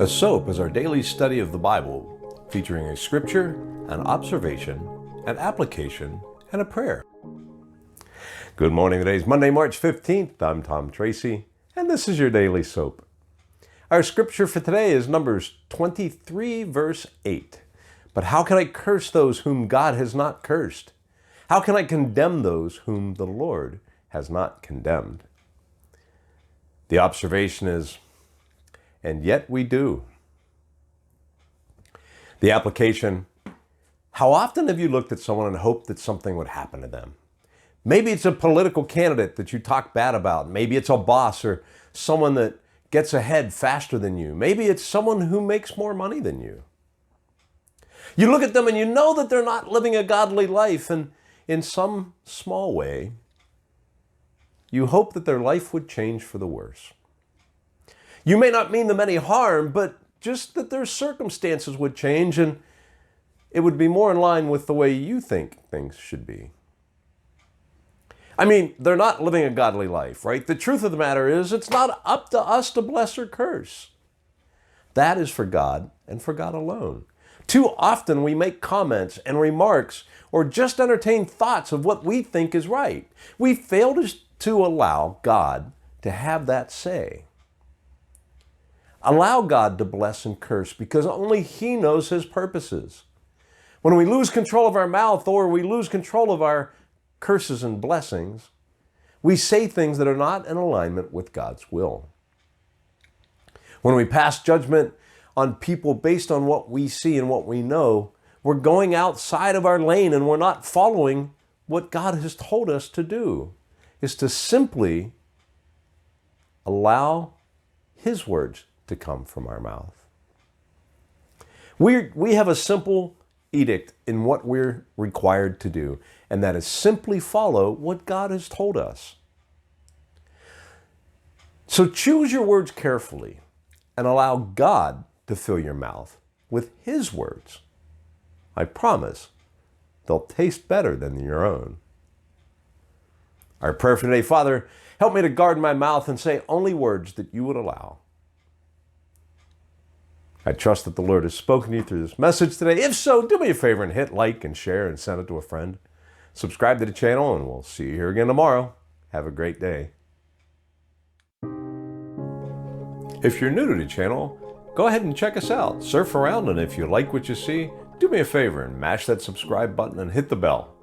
A SOAP is our daily study of the Bible, featuring a scripture, an observation, an application, and a prayer. Good morning. Today is Monday, March 15th. I'm Tom Tracy, and this is your daily SOAP. Our scripture for today is Numbers 23, verse 8. But how can I curse those whom God has not cursed? How can I condemn those whom the Lord has not condemned? The observation is, and yet we do. The application, how often have you looked at someone and hoped that something would happen to them? Maybe it's a political candidate that you talk bad about. Maybe it's a boss or someone that gets ahead faster than you. Maybe it's someone who makes more money than you. You look at them and you know that they're not living a godly life, and in some small way, you hope that their life would change for the worse. You may not mean them any harm, but just that their circumstances would change and it would be more in line with the way you think things should be. I mean, they're not living a godly life, right? The truth of the matter is, it's not up to us to bless or curse. That is for God and for God alone. Too often we make comments and remarks or just entertain thoughts of what we think is right. We fail to allow God to have that say. Allow God to bless and curse because only He knows His purposes. When we lose control of our mouth or we lose control of our curses and blessings, we say things that are not in alignment with God's will. When we pass judgment on people based on what we see and what we know, we're going outside of our lane and we're not following what God has told us to do, is to simply allow His words to come from our mouth. We have a simple edict in what we're required to do, and that is simply follow what God has told us. So choose your words carefully and allow God to fill your mouth with His words. I promise they'll taste better than your own. Our prayer for today: Father, help me to guard my mouth and say only words that you would allow. I trust that the Lord has spoken to you through this message today. If so, do me a favor and hit like and share and send it to a friend. Subscribe to the channel and we'll see you here again tomorrow. Have a great day. If you're new to the channel, go ahead and check us out. Surf around, and if you like what you see, do me a favor and mash that subscribe button and hit the bell.